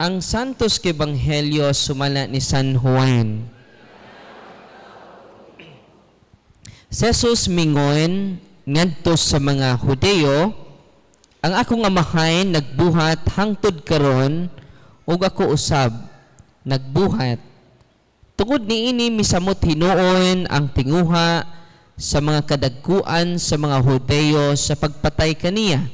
Ang Santos ke Ebanghelyo sumala ni San Juan. Si Jesus mingon ngadto sa mga Hudeo, ang akong amahay nagbuhat hangtod karon ug ako usab nagbuhat. Tungod niini misamot hinuon ang tinguha sa mga kadagkuan sa mga Hudeo sa pagpatay kaniya.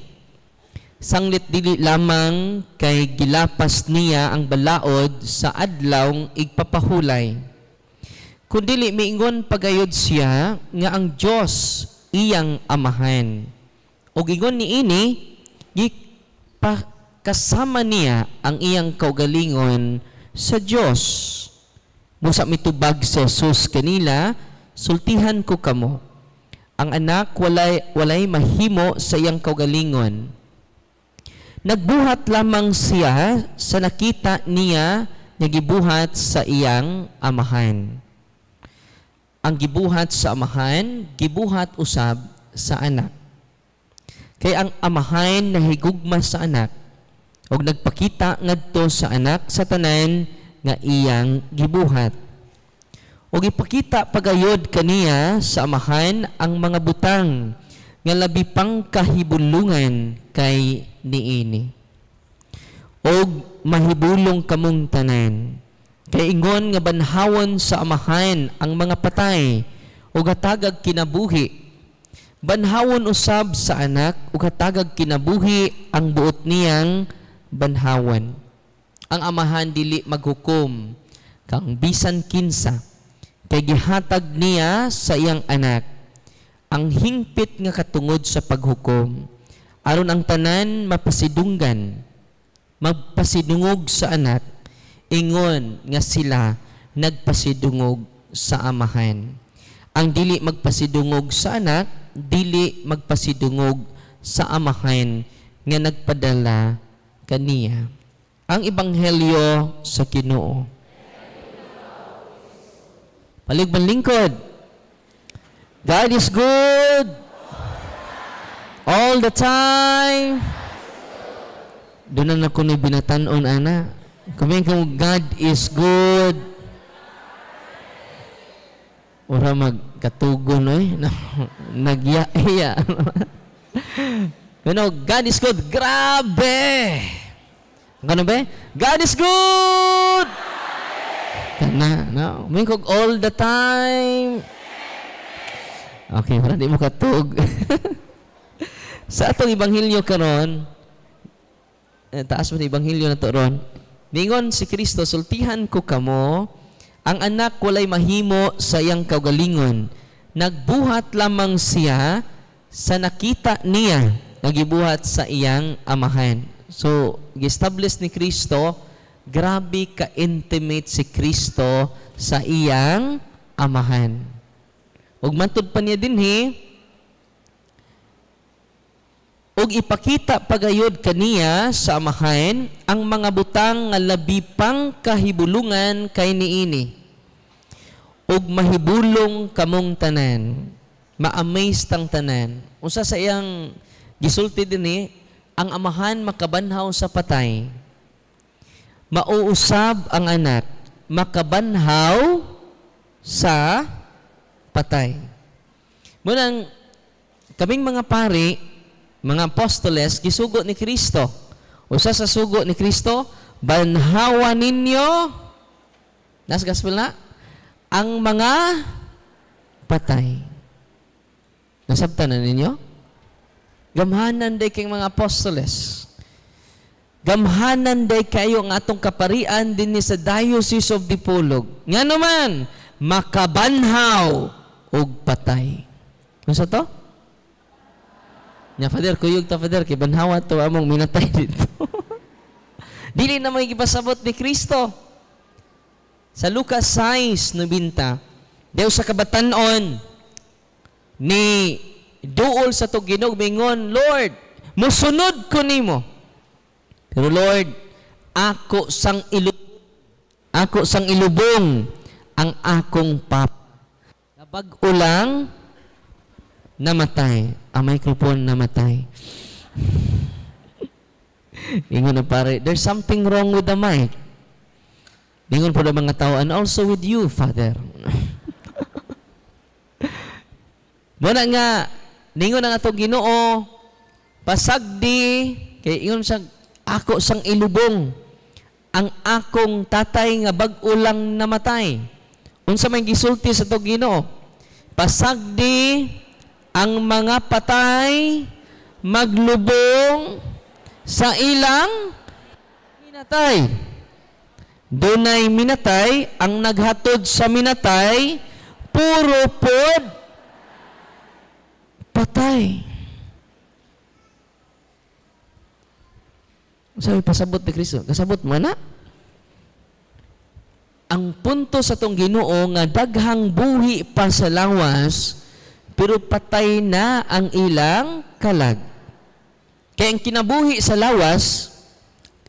Sanglit dili lamang kay gilapas niya ang balaod sa adlawng igpapahulay. Kundili miingon pagayod siya nga ang Dios iyang amahan. O ingon niini kasama niya ang iyang kaugalingon sa Dios. Musa mitubag si Jesus kanila, sultihan ko kamo. Ang anak walay mahimo sa iyang kaugalingon. Nagbuhat lamang siya sa nakita niya nga gibuhat sa iyang amahan. Ang gibuhat sa amahan, gibuhat usab sa anak. Kay ang amahan nahigugma sa anak ug nagpakita ngadto sa anak sa tanan nga iyang gibuhat. Ug ipakita pagayod kaniya sa amahan ang mga butang nga labi pang kahibulungan kay niini. Og mahibulong kamong tanan. Kay ingon nga banhawon sa amahan ang mga patay ug hatagag kinabuhi. Banhawon usab sa anak ug hatagag kinabuhi ang buot niyang banhawon. Ang amahan dili maghukom kang bisan kinsa kay gihatag niya sa iyang anak ang hingpit nga katungod sa paghukom aron ang tanan mapasidunggan magpasidungog sa anak ingon nga sila nagpasidungog sa amahan. Ang dili magpasidungog sa anak dili magpasidungog sa amahan nga nagpadala kaniya. Ang Ebanghelyo sa Ginoo. Paligban lingkod. God is good all the time. Doon na ako ni binatanon, ana. Kaming kung God is good. Ora magkatugon, nagyaya. Pero God is good. Grabe! Ano ba? God is good! Kana, no? Mingkog all the time. Okay, para di mo katug. Sa atong Ebanghelyo karon, taas mo na Ebanghelyo na to ron, ningon si Kristo, sultihan ko kamo, ang anak walay mahimo sa iyang kaugalingon. Nagbuhat lamang siya sa nakita niya, nagibuhat sa iyang amahan. So, gi-establish ni Kristo, grabe ka-intimate si Kristo sa iyang amahan. Ug matud pa niya dinhi, ug ipakita pagayod kaniya sa amahan ang mga butang nga labi pang kahibulungan kay niini. Ug mahibulong kamong tanan, ma-amaze tang tanan. Unsa sa iyang gisulti dinhi, ang amahan makabanhaw sa patay. Mauusab ang anak, makabanhaw sa patay. Munang kaming mga pari, mga apostoles, gisugo ni Kristo. Usa sa sugo ni Kristo, banhawan ninyo, nas gospel na, ang mga patay. Nasabtan na ninyo? Gamhanan day kayong mga apostoles. Gamhanan day kayo ang atong kaparian din ni sa Diocese of Dipolog. Nga naman, makabanhaw og patay. Ano sa to? Nya, Father, kuyog ta, Father, kay banhawa to among minatay dito. Dili na magipasabot ni Kristo. Sa Lucas 6:90, Deus sa kabatanon ni duol sa to Ginoo mingon, Lord, musunod ko nimo. Pero Lord, ako sang ilubong ang akong papa. Kapag ulang namatay, ang microphone namatay. Ingon na pare, there's something wrong with the mic. Ingon po na mga tao, and also with you, Father. Muna nga, ningon ang atong Ginoo, pasagdi, kay ingon sa ako sang ilubong, ang akong tatay nga bag-o lang namatay. Unsa may gisulti sa atong Ginoo? Pasagdi, ang mga patay, maglubong sa ilang minatay. Dunay minatay, ang naghatod sa minatay, puro pod patay. Sabi, pasabot ni Kristo. Kasabot mo na? Ang punto sa tong Ginoo nga daghang buhi pa sa lawas, pero patay na ang ilang kalag. Kaya ang kinabuhi sa lawas,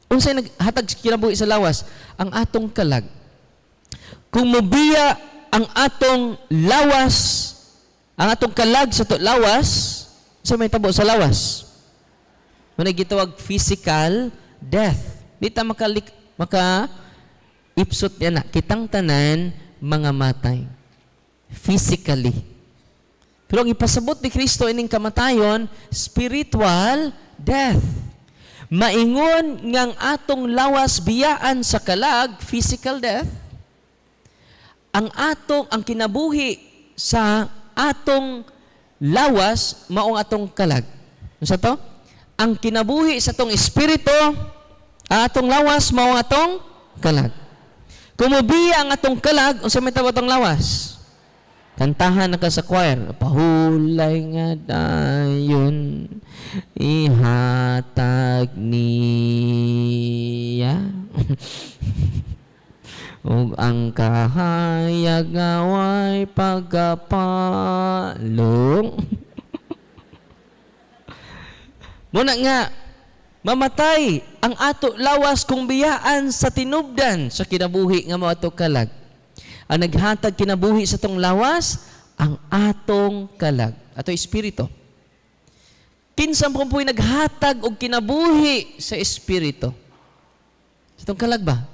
unsay naghatag kinabuhi sa lawas? Ang atong kalag. Kung mabiya ang atong lawas, ang atong kalag sa lawas, sa may tabo sa lawas, muna gitawag physical death. Di ta ipsot yan na. Kitang tanan, mga matay. Physically. Pero ang ipasabot ni Kristo ining kamatayon, spiritual death. Maingon ngang atong lawas biyaan sa kalag, physical death. Ang kinabuhi sa atong lawas, maong atong kalag. Ano sa to? Ang kinabuhi sa atong espiritu, atong lawas, maong atong kalag. Kumubiya ang atong kalag, o sa may tawag atong lawas. Kantahan na ka sa choir, pahulay nga dayon, ihatag niya. Ug ang kahayag nga way pagkapalong. Muna nga, mamatay ang ato lawas kung biyaan sa tinubdan sa kinabuhi nga mao ato kalag. Ang naghatag kinabuhi sa tong lawas, ang atong kalag, ato espiritu. Kinsa mo po'y naghatag og kinabuhi sa espiritu? Sa tong kalag ba?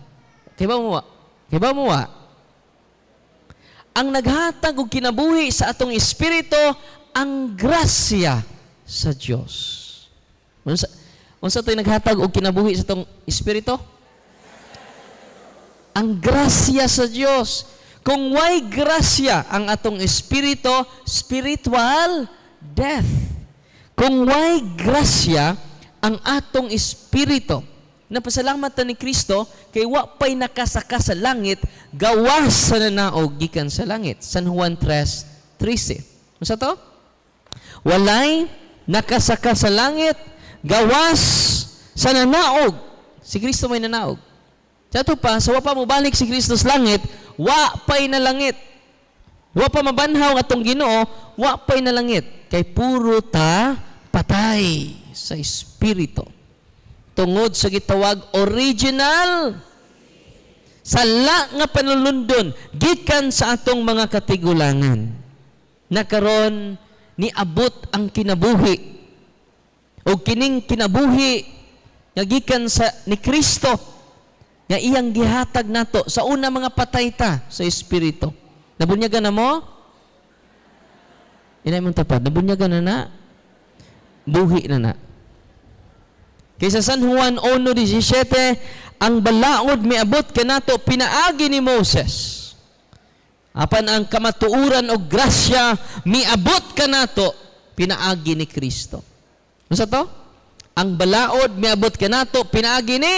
Kay ba mo? Kay ba mo? Ang naghatag og kinabuhi sa atong espiritu, ang grasya sa Dios. Unsa to'y naghatag og kinabuhi sa atong espiritu? Ang grasya sa Dios. Kung way grasya ang atong espiritu, spiritual death. Kung way grasya ang atong espiritu, napasalamat ta ni Kristo kay wa pay nakasaka sa langit, gawas sa nanaog gikan sa langit. San Juan 3:13. Unsa to? Walay nakasaka sa langit, gawas sa nanaog. Si Kristo may nanaog. Sa ito pa, sa wa pa mo balik si Kristo sa langit, wa pay na langit. Wa pa mabanhaw atong Ginoo, wa pay na langit. Kay puro ta patay sa espiritu. Tungod sa gitawag original sala nga panulundon gikan sa atong mga katigulangan. Nakaron niabot ang kinabuhi. O kining kinabuhi nga gikan sa ni Kristo nga iyang gihatag nato sa una mga patay ta sa espiritu. Nabunyagan na mo? Inay mong tapad. Nabunyagan na na? Buhi na na. Kaysa San Juan 1:17, ang balaod miabot kanato pinaagi ni Moses. Apan ang kamatuuran o grasya miabot kanato pinaagi ni Kristo. Ano sa to? Ang balaod miabot kanato pinaagi ni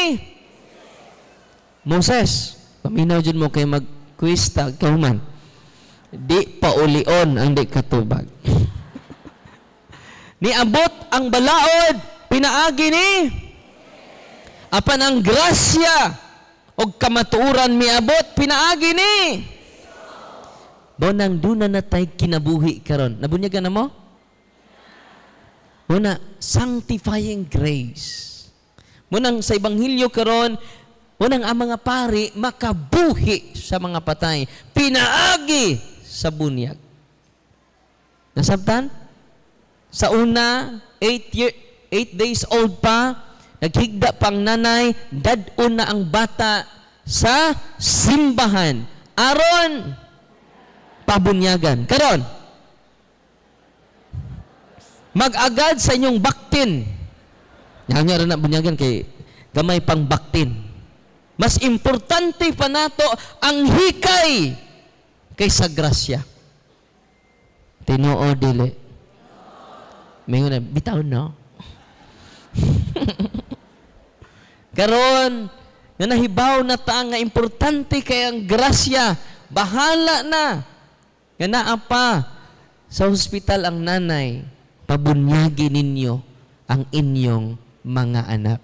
Moses. Paminaw dyan mo kay mag-quiz tag kauman. Di paulion ang di katubag. Niabot ang balaod, pinaagi ni. Apan ang grasya o kamatuuran miabot, pinaagi ni. Bonang duna na tay kinabuhi karon. Nabunyagan na mo? Muna, sanctifying grace. Munang sa Ebanghelyo karon, munang ang mga pari makabuhi sa mga patay. Pinaagi sa bunyag. Nasabtan? Sa una, 8 days old pa, naghigda pang nanay, dadon na ang bata sa simbahan. Aron, pabunyagan. Karon, mag-agad sa inyong baktin. Nga rin na bunyagan kay gamay pang baktin. Mas importante pa nato ang hikay kaysa grasya. Tinoo dili. Mayon na bitaw no. Karon nga nahibaw na ta nga importante kay ang grasya, bahala na. Nga naa pa sa hospital ang nanay, pabunyagi ninyo ang inyong mga anak.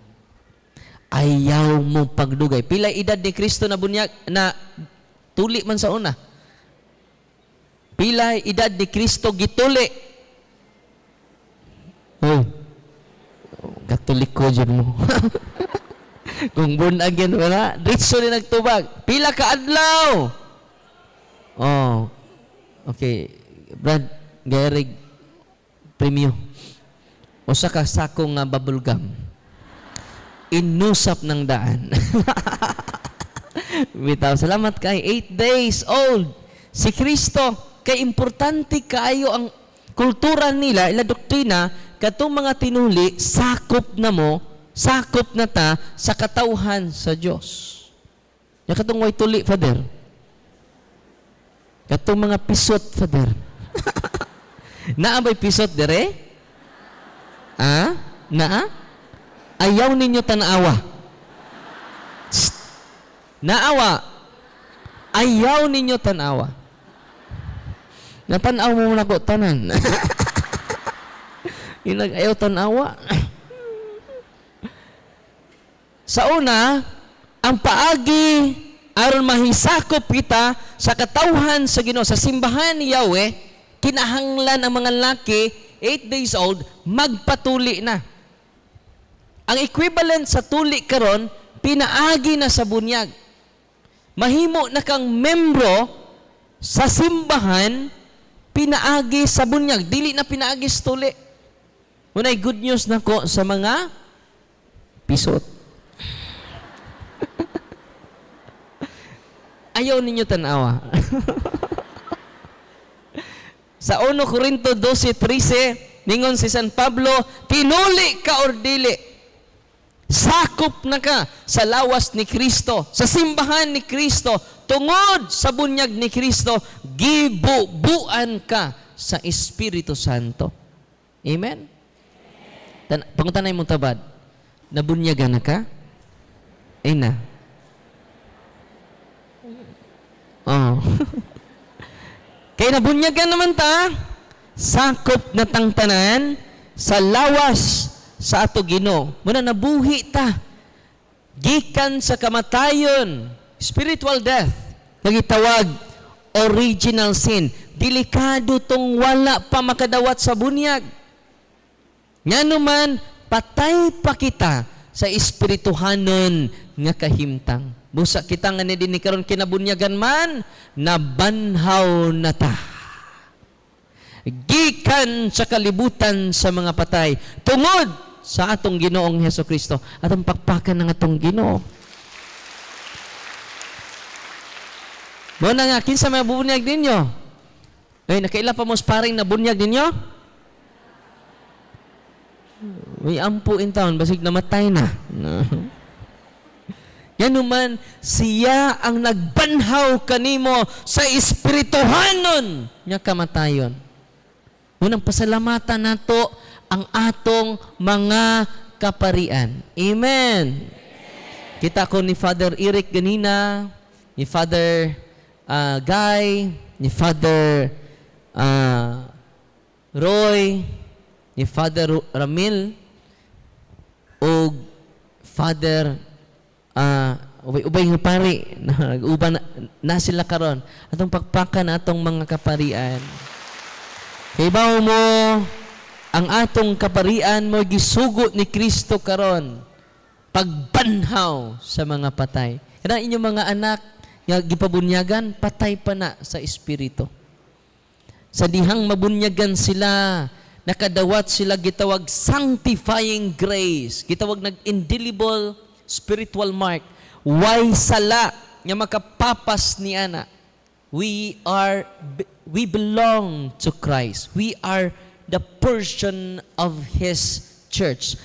Ayaw mo pagdugay. Pila edad ni Kristo na bunyag na tuli man sa una? Pila edad ni Kristo gituli? Oh, Katoliko dyan mo. Kung born again wala, ritso ni nagtubag. Pila ka adlaw? Oh, okay. Brad, Gerig, premyo. Usa ka sakong nga bubble gum. Inusap ng daan. Bitaw, salamat kay 8 days old. Si Kristo, kay importante kaayo ang kultura nila, ila doktrina, katong mga tinuli, sakop na mo, sakop na ta sa katauhan sa Diyos. Yung katong way tuli, Father. Katong mga pisot, Father. Naabay pisot, dire? Ah? Naa? Ayaw ninyo tanawa. Naawa. Ayaw ninyo tanawa. Natanaw mo na ko tanan. Yung nag-ayaw tanawa. Sa una, ang paagi aron mahisakop kita sa katauhan sa Ginoo, sa simbahan ni Yahweh, kinahanglan ang mga laki 8 days old magpatuli na. Ang equivalent sa tuli karon, pinaagi na sa bunyag. Mahimo na kang membro sa simbahan, pinaagi sa bunyag. Dili na pinaagi sa tuli. Unay good news na ko sa mga pisot. Ayaw ninyo tanawa. Sa 1 Corinto 12:13, ningon si San Pablo, tinuli ka or dili. Sakop na ka sa lawas ni Kristo, sa simbahan ni Kristo, tungod sa bunyag ni Kristo, gibubuan ka sa Espiritu Santo. Amen? Pangutanay mong tabad, nabunyagan na ka? Ay na. Oh. Kaya nabunyagan naman ta, sakop na tangtanan sa lawas sa ato Ginoo. Muna nabuhi ta. Gikan sa kamatayon, spiritual death, nagitawag original sin. Delikado tong wala pa makadawat sa bunyag. Nga naman, patay pa kita sa espirituhanon nga kahimtang. Busa kita nga ni dinhi karon kinabunyagan man, nabanhaw na ta. Gikan sa kalibutan sa mga patay, tungod sa atong Ginoong Hesukristo, atong pakpakan ng atong Ginoo. Muna nga, kinsa may bubunyag ninyo? Ay, nakaila pa mo sparring na bunyag ninyo? May ampo in town, basig namatay na. Yan naman, siya ang nagbanhaw kanimo sa espirituhanon niya kamatayon. Unang pasalamatan nato ang atong mga kaparian. Amen. Kita ko ni Father Eric ganina, ni Father Guy, ni Father Roy, ni Father Ramil, o Father ubay nga pari, nag-uban na sila karon. Atong pagpakan atong mga kaparian. Kay bawo mo, ang atong kaparian mo gisugot ni Kristo karon, pagbanhaw sa mga patay. Kana inyong mga anak nga gipabunyagan, patay pa na sa espiritu. Sa dihang mabunyagan sila, nakadawat sila gitawag sanctifying grace, gitawag nag-indelible spiritual mark. Why sala nga makapapas ni ana? We belong to Christ. We are the portion of His church.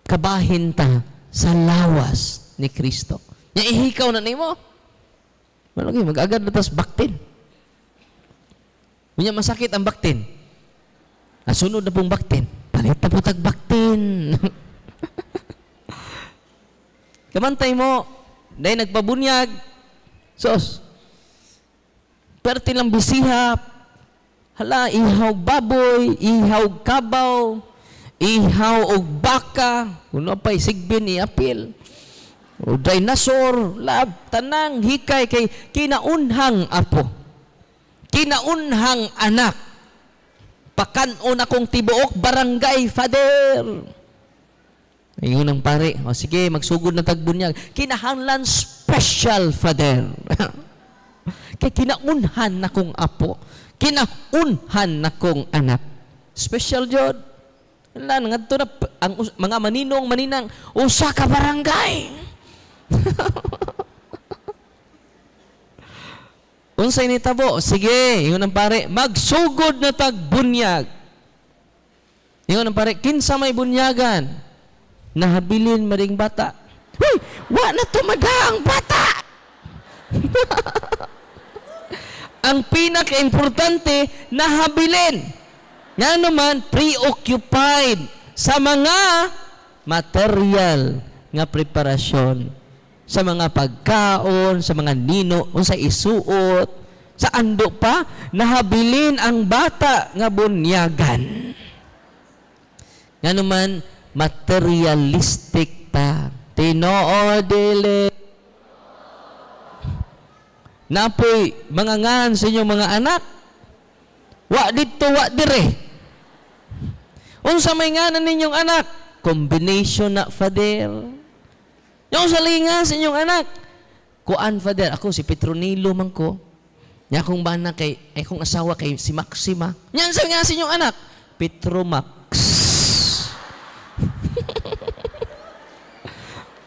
Kabahin ta sa lawas ni Kristo. Nya ihikaw na nimo. Malagi mag-agad na tas baktin. Unya masakit ang baktin. Nasunod na pong baktin. Palit na po baktin. Kamantay mo, dahil nagpabunyag, sos, perti lang bisihap, hala, ihaw baboy, ihaw kabaw, ihaw og baka, kuno pa'y sigbin, iapil, o dinosaur, lab, tanang, hikay, kay kinaunhang apo, kinaunhang anak, pakanon akong tibuok, barangay father. Ayun ang pare, o sige, magsugod na tagbunyag, kinahanglan special father. Kay kinaunhan na kong apo, kinaunhan na kong anak. Special jod. Wala, nangadto na, ang mga maninong, maninang, usa ka barangay. Unsay ni tabo? Sige, yun ang pare, magsugod na tagbunyag. Yun ang pare, kinsa may bunyagan? Nahabilin maring bata. Huy! Wa na tumadaang bata! Ang pinaka-importante, nahabilin. Nga naman, preoccupied sa mga material nga preparasyon. Sa mga pagkaon, sa mga nino, o sa isuot, sa ando pa, nahabilin ang bata nga bunyagan. Nga naman, materialistic pa. Tinoo dili. Napoy mga ngan sa inyong mga anak. Wa dito, wa dire. Unsa may nganan ninyong anak? Combination na father. Yung sa linga sa inyong anak. Kuan father, ako si Petronilo man ko. Nya akong bana kay, akong asawa kay si Maxima. Nyan sa nga sa inyong anak? Petromax.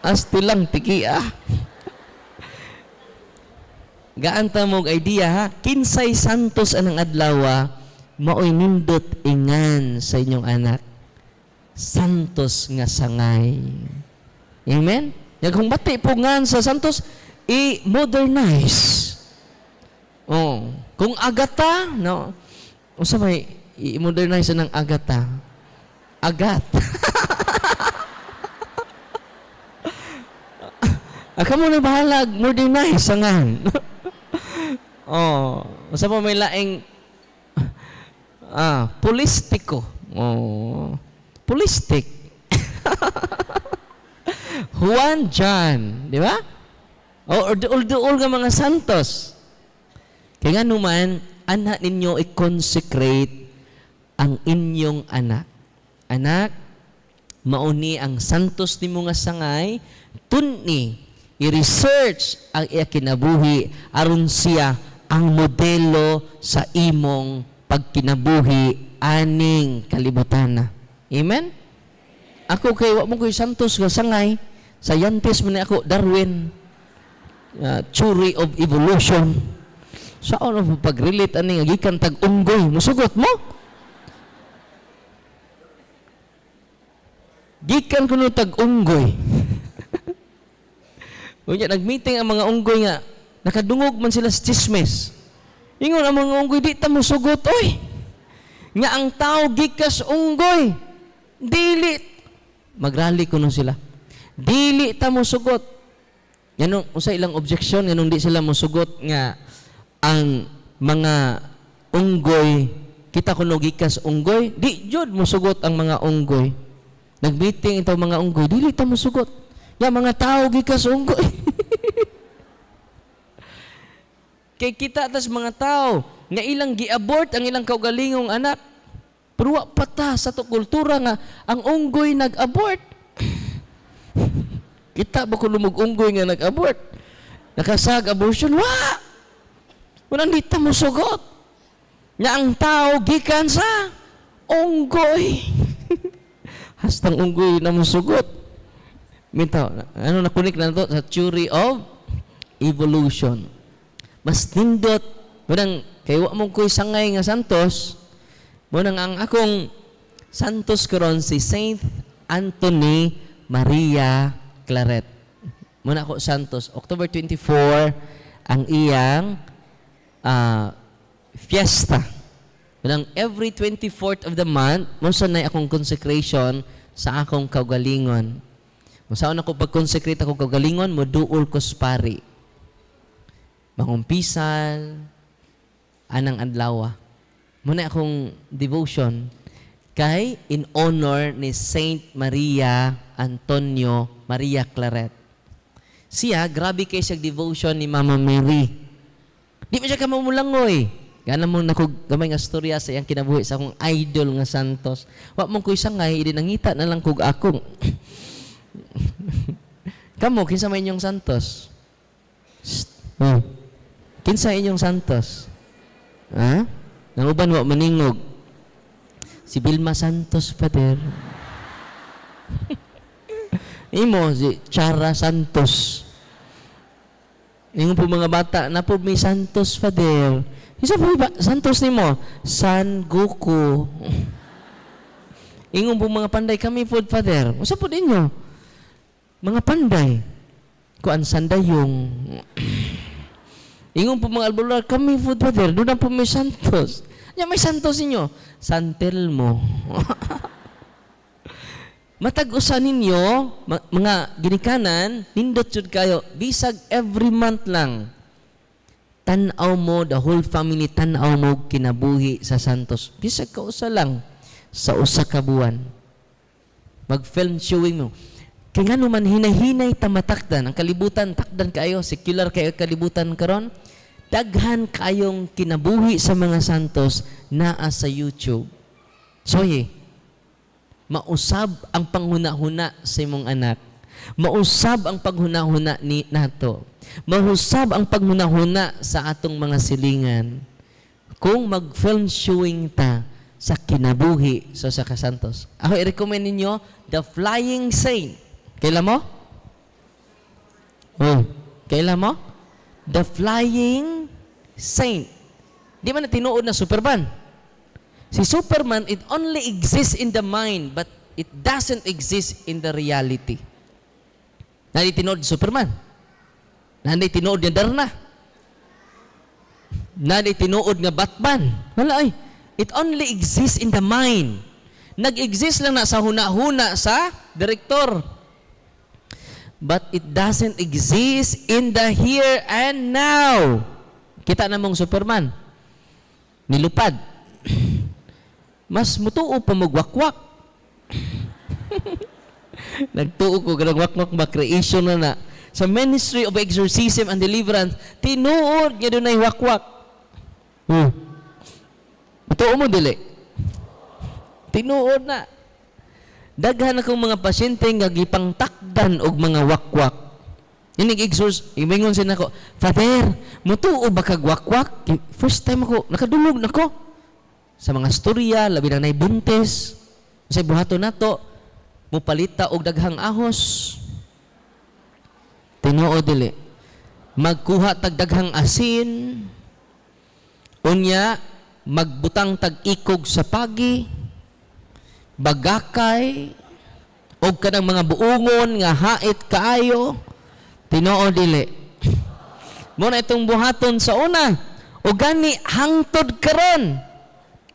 Asti lang tiki Gaan ta mong idea ha, kinsay santos anang adlaw, maoy nindot ingan sa inyong anak. Santos nga sangay. Amen? Kung bati po ngan sa santos, i-modernize. Oh, kung agata, no? Unsa may i-modernize ng agata? Agat. Aka mo na bahalag, modernize sangan. Oh, sa pa may laing polistiko. Oh, polistik. Juan John, di ba? O duol nga mga santos. Kaya nga naman, anak ninyo i-consecrate ang inyong anak. Anak, mauni ang santos ni mga sangay, tunni, i-research ang iya kinabuhi aron siya ang modelo sa imong pagkinabuhi aning kalibutan. Amen? Ako kay wa mo koy santos nga sangay, scientist man ako, Darwin, theory of evolution. Saan mo pag-relate ani nga gikan tag unggoy, musugot mo? Gikan kuno tag unggoy. Unya nag-meeting ang mga unggoy nga nakadungog man sila sa chismes. Ingon ang mga unggoy di ta mosugot oy. Nga ang tao gikas unggoy. Dili magrally kuno sila. Dili ta mosugot. Yanong usa ilang objection nganong di sila mosugot nga ang mga unggoy kita kuno gikas unggoy, di jud mosugot ang mga unggoy. Nag-meeting ito mga unggoy, dili ta mosugot. Ya mga tao gikas unggoy. Kay kita atas mga tao nga ilang gi-abort ang ilang kaugalingong anak. Pero wa pata sa to kultura nga ang unggoy nag-abort. Kita ba kuno mug unggoy nga nag-abort? Nakasag abortion wa. Wala dita mo sugot. Nga ang tao gikan sa unggoy. Hastang unggoy na musugot. Mintaw, ano nakunik na to sa theory of evolution. Mas nindot, munang kay wa mong ko'y sangay nga santos, munang ang akong santos karon si Saint Anthony Maria Claret. Muna ako santos, October 24 ang iyang fiesta. Munang every 24th of the month, musa na akong consecration sa akong kaugalingon. Musaon ako pag-consecrate ako kaugalingon, moduol ko sa pari. Mangumpisal, anang adlawa. Muna akong devotion kay in honor ni Saint Maria Antonio Maria Claret. Siya, grabe kay siya devotion ni Mama Mary. Di mo siya kamamulangoy. Gana mo na gamay nga storya sa iyang kinabuhi sa akong idol nga santos. Wa mong ko'y sangay, idinangita na lang kog akong. Kamo, kinsa may inyong santos? Oh. Kinsa inyong santos? Ha? Nanguban wa maningog. Si Vilma Santos, Father. Imo, si Chara Santos. Ingon po mga bata, na po may Santos, Father. Isa po ba? Santos ni mo? San Goku. Ingon po mga panday, kami po, Father. Usa po ninyo? Mga panday. Kuan sandayong. Ingon po mga albular, kami po, Father. Doon na po may Santos. Nya may Santos ninyo? San Telmo. Matag-usa ninyo, mga ginikanan, nindot jud kayo, bisag every month lang. Tanaw mo, the whole family, tanaw mo kinabuhi sa Santos. Bisag ka usa lang, sa usa ka buwan. Mag-film showing mo. Kaya nga naman, hinay-hinay tamatakdan. Ang kalibutan, takdan kayo, secular kayo kalibutan karon. Daghan kayong kinabuhi sa mga santos naa sa YouTube. Soye, mausab ang panghuna-huna sa imong anak. Mausab ang paghuna-huna ni nato. Mahusab ang paghuna-huna sa atong mga silingan. Kung mag-film showing ta sa kinabuhi sa kasantos. Ako i-recommend ninyo The Flying Saint. Kailan mo? Oh, kailan mo? The Flying Saint. Di man na tinuod na Superman. Si Superman, it only exists in the mind, but it doesn't exist in the reality. Nadi tinuod Superman. Nadi tinuod nga Darna. Nadi tinuod nga Batman. Wala ay. It only exists in the mind. Nag-exist lang na sa huna-huna sa direktor. But it doesn't exist in the here and now. Kita na mong Superman. Nilupad. Mas mutuo pa magwakwak. Nagtuo ko ganang wakwak ba creation na. Sa Ministry of Exorcism and Deliverance, tinuod niya doon ay wakwak. Mutuo mo dili. Tinuod na. Daghan akong mga pasyente nga gipang takdan og mga wakwak. Inig-exorcise, imingon sin ako, Father, mutuo ba kag wakwak? First time ako, nakadulog nako. Sa mga storya, labi na naibuntes. Sa buhato nato, mupalita og daghang ahos. Tinuod dili. Magkuha tag daghang asin. Unya, magbutang tag ikog sa pagi. Bagakay og kanang mga buungon nga hait kaayo. Tinuod dili. Mo na itong buhaton sa una o gani hangtod karon.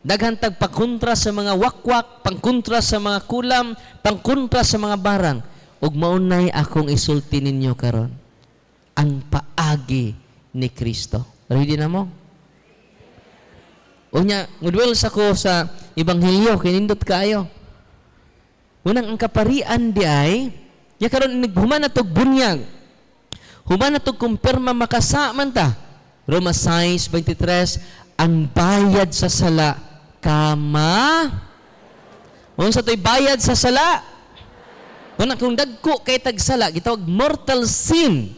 Daghan tag pangkontra sa mga wakwak, pangkontra sa mga kulam, pangkontra sa mga barang. Ug maunay akong isulti ninyo karon. Ang paagi ni Kristo. Ready na mo? Unya, ngudwels ako sa Ebanghelyo, kinindot kayo. Unang ang kaparian di ay, ya karon human na tog bunyag. Human na tog kumpirma makasa man ta. Roma 6:23, ang bayad sa sala kama. Unsa to'y bayad sa sala? Unang kung dagko kay tagsala, gitawag mortal sin.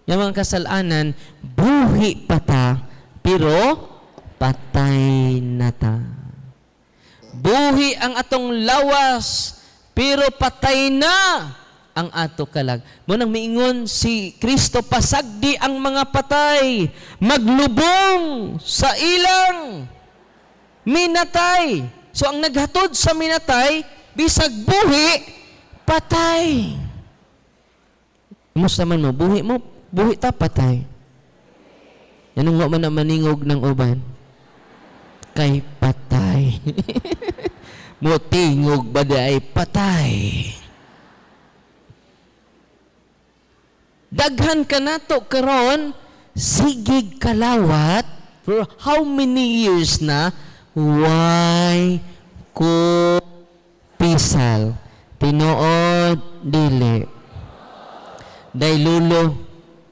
Yung mga kasalanan, buhi pa ta, pero patay na ta. Buhi ang atong lawas, pero patay na ang ato kalag. Munang miingon si Kristo, pasagdi ang mga patay, maglubong sa ilang minatay. So ang naghatod sa minatay, bisag buhi, patay. Musta man mo, buhi ta patay. Anong nga man na maningog ng uban? Kay patay. Mutingog ba ay patay. Daghan ka nato karon, sigig kalawat, for how many years na, why ko pisal? Tinuod, dili. Day lulo,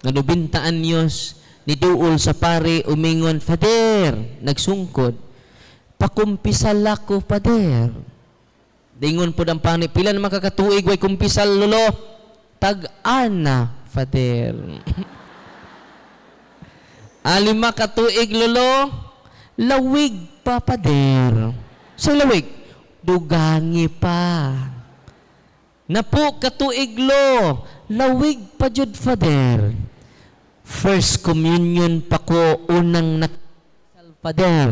nanubintaan Diyos, niduol sa pare, umingon, Father, nagsungkod, pakumpisal ako, Father. Dingon po ng pani, pila na makakatuig, way kumpisal, lulo, tag-ana, Father. Alima katuig, lulo, lawig pa, Father. So, lawig, dugangi pa. Napo katuig, lo, lawig pa, jud, Father. First communion pa ko unang nakakumpisal, Father.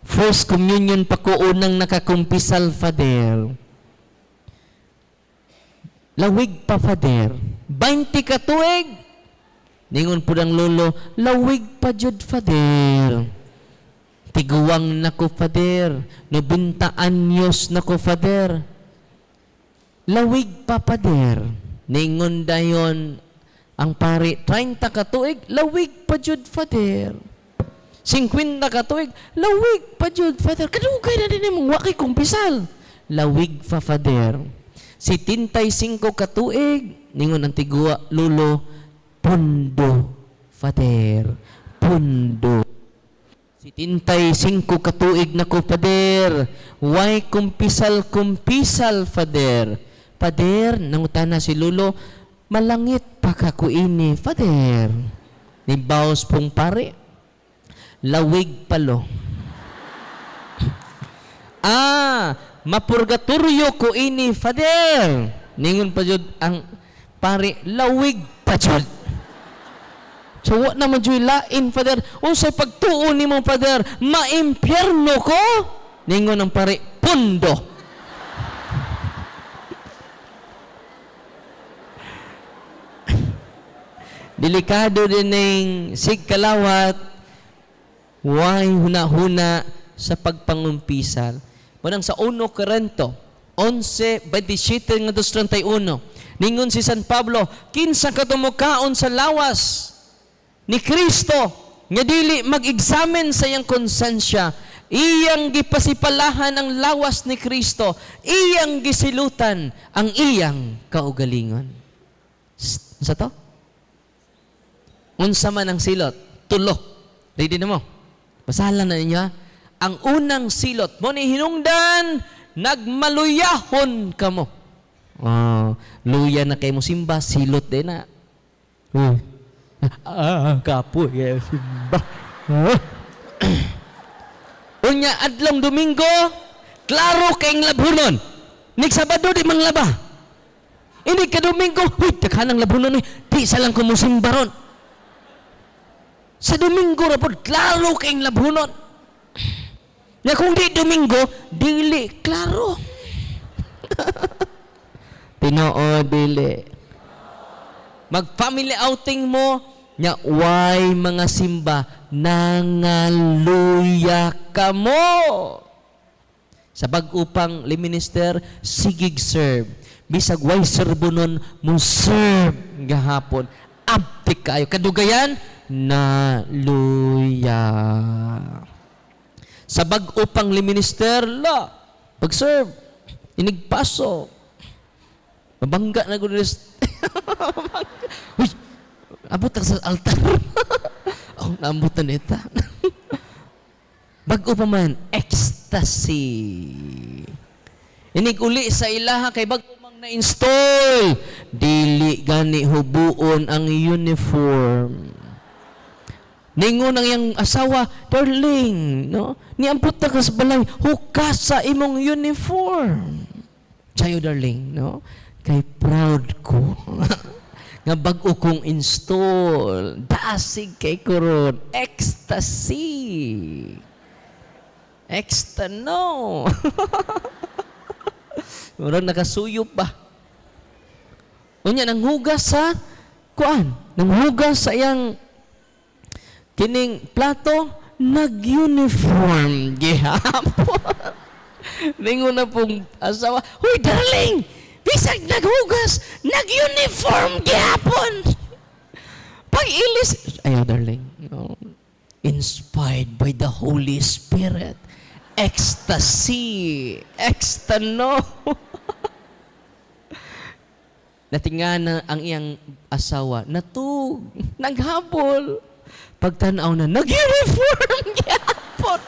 First communion pa ko unang nakakumpisal, Father. Lawig pa, Father. 20 katuig. Ningon po ng lolo, lawig pa, jud, Father. Tiguwang na ko, Father. Nubintaan Diyos na ko, Father. Lawig pa, Father. Ningon dayon ang pari, 30 katuig, lawig pa, jud, Father. 50 katuig, lawig pa, jud, Father. Kadugay na din mong wakay kumpisal. Lawig pa, Father. 75 katuig, ningon ang tigwa, lulo, pundo, Father. Pundo. 75 katuig na ko, Father. Why kumpisal, Father? Father, nangutana si lulo, malangit pa kako ini, Father. Nibaos pong pare, lawig palo. Mapurgatorio ko ini, Father. Ningon pa jud ang pare, lawig pa jud. So, what naman jud lain, Father? Unsay pagtuon nimo, Father? Maimpyerno ko? Ningon ang pare, pundo. Delikado din ng sigkalawat, why huna-huna sa pagpangumpisal. Manang sa 1 Corinto 11:27 nga 2:31, ningon si San Pablo, kinsa katumukaon sa lawas ni Kristo, nga dili mag-examine sa iyang konsensya, iyang gipasipalahan ang lawas ni Kristo, iyang gisilutan ang iyang kaugalingon. Sa to? Unsa man ang silot? Tulo. Ready na mo? Basahan na ninyo, ha? Ang unang silot, mo ni hinungdan, nagmaluyahon ka mo. Luya na kayo mo simba, silot din na. Kapoy, simba. Unya, adlong Domingo, klaro kayong labhunon. Nig Sabado, di mang laba. Hindi ka Domingo, takhanang labhunon, di salang kumusimba ron. Sa Domingo rapod, klaro kayong labhunon. Na kung di Domingo, dili, klaro. Tinoo, dili. Mag-family outing mo, nya, why mga simba, nangaluya ka mo. Sa bag-upang liminister, sigig serve. Bisag way serbonon, mo serve gahapon. Abtik kayo. Kadugayan, na luya. Sa bag-upang liminister, pag-serve, inigpaso. Mabangga na gulis. Uy, abot ka sa altar. Naambot na nita. Bag-upa man, ecstasy. Inig-uli sa ilaha kay bag-umang na-install. Dili gani hubuon ang uniform. Ningon ang iyang asawa, darling, no? Niampot na ka sa balay, hukas sa imong uniform. Sayo, darling, no? Kay proud ko. Nga bag-o kong install. Dasig kay kuron. Ecstasy. No. Murag nakasuyop ba? Unya, nanghugas sa kuan. Nanghugas sa iyang kining plato, nag-uniform. Gihapon. Lingon na pong asawa, huy, darling! Bisag naghugas, nag-uniform gihapon! Pag-ilis, ayaw, darling. No. Inspired by the Holy Spirit. Ecstasy. No. Natinga na ang iyang asawa, natug, naghabol. Pagtanaw na, nag-uniform gihapon.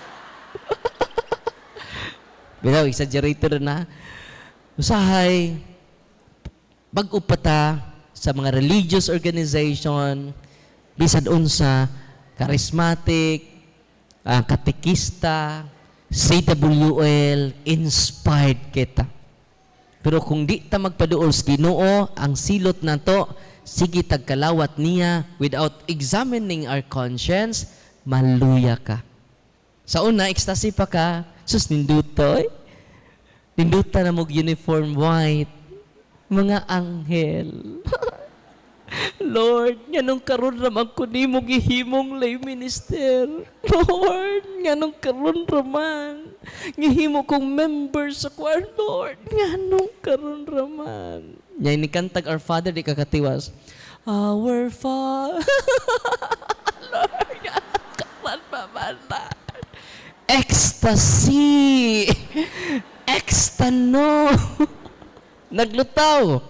Bitaw, exaggerator na. Usahay, pag-upata sa mga religious organization, bisad unsa, charismatic, katekista, CWL, inspired kita. Pero kung di ta magpaduol sa Ginoo, ang silot na to, sige tagkalawat niya without examining our conscience, maluya ka. Sa una, ecstasy pa ka, sus nindutoy. Ninduta na mong uniform white. Mga anghel. Lord, nganong karon raman ko ni mo gihimong lay minister. Lord, nganong karon raman. Gihimo kong member sa choir. Lord, nganong karon raman. Yan ni kantag Our Father, di kakatiwas. Our Father. Lord, karon raman na. Ecstasy. No. Naglutaw.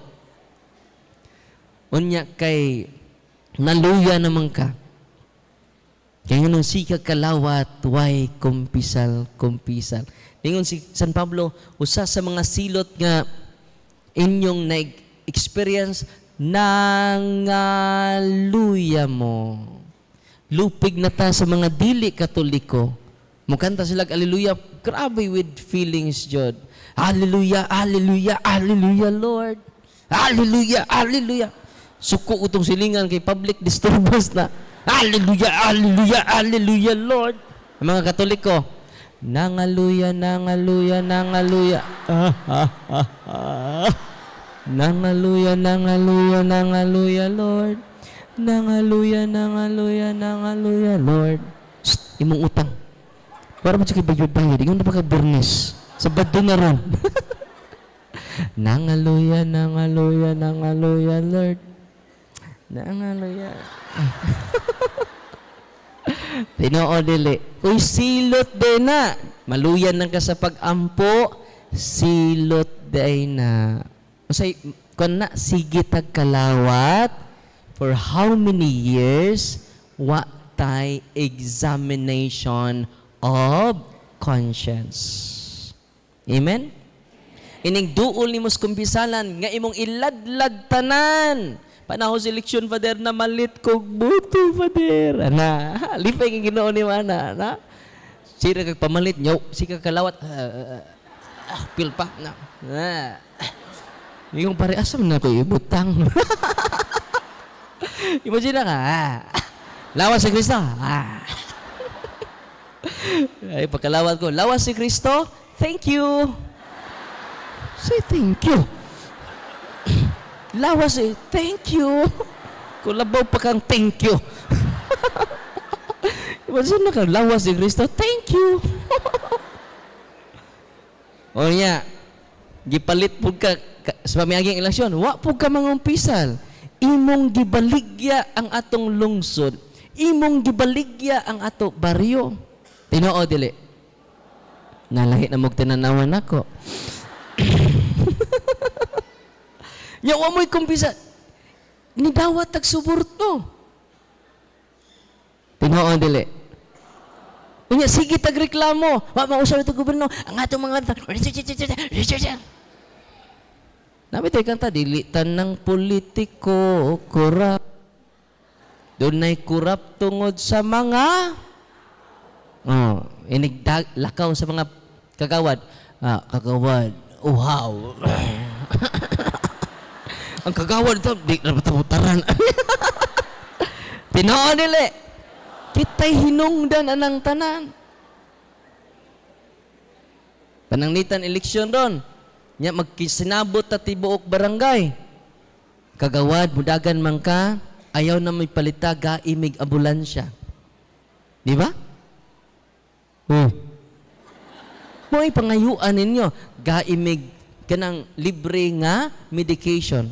Unya kay naluya naman ka. Kaya nung sika kalawat, way kumpisal. Ningon si San Pablo, usa sa mga silot nga inyong na-experience, nangaluya mo. Lupig na ta sa mga dili katoliko. Mukanta sila, hallelujah, grabe with feelings, Jod. Hallelujah, hallelujah, hallelujah, Lord. Hallelujah, hallelujah. Suko utong silingan kay public disturbance na, hallelujah, hallelujah, hallelujah, Lord. Ang mga katoliko, nangaluya, nangaluya, nangaluya. Nangaluya, nangaluya, nangaluya, Lord. Nangaluya, nangaluya, nangaluya, Lord. Shh, imong utang. Para mo siya bayod-bayod. Ikaw na pagka-burnis. Sabado na ron. Nangaluya, nangaluya, nangaluya, Lord. Nangaluya. Tinoo dili. Uy, silot din na. Maluyan na ka sa pag-ampo. Silot din na. Usay, kung na, sige tagkalawat. For how many years? What tay examination of conscience. Amen? Ining duol ni mos kumpisalan, nga imong iladlad tanan. Panahon si eleksyon, Father, na malit kog buto, Father. Ana, lipay ng Ginoo ni Mana. Na? Sira kag pamalit, nyaw, sika kalawat. Pil pa. Na. Yung pare, asam na ko ibutang. Imagine ka, lawas si Kristo. Ay, pagkalawat ko, lawas si Kristo, thank you. Say thank you. Lawas eh, thank you. Kulabaw pa kang thank you. Imagine na ka, lawas si Kristo, thank you. O niya, gipalit po ka sa pamiyaging eleksyon, wa po ka mangumpisal. Imong gibaligya ang atong lungsod. Imong gibaligya ang ato baryo. Tinoo dili. Nalahi na mong tinanawan ako. Nyawa mo'y kumpisa. Nidawat tagsuburto. Tinoo dili. Unya, sige tagreklamo. Wa mausap ito gobyerno. Ang atong mga... Nabi tayo kanta, dilitan ng politiko, kura. Dunay kurap tungod sa mga lakaw sa mga kagawad. Kagawad, uhaw. Ang kagawad ito, di na matamutaran. Tinoo nila. Kita'y hinungdan anang tanan. Pananglitan eleksyon ron. Nya magkisinabot ta tibuok barangay. Kagawad, mudagan man ka, ayaw na may palita, gaimig ambulansya. Di ba? Mo ipangayuan ninyo, gaimig kanang libre nga medication.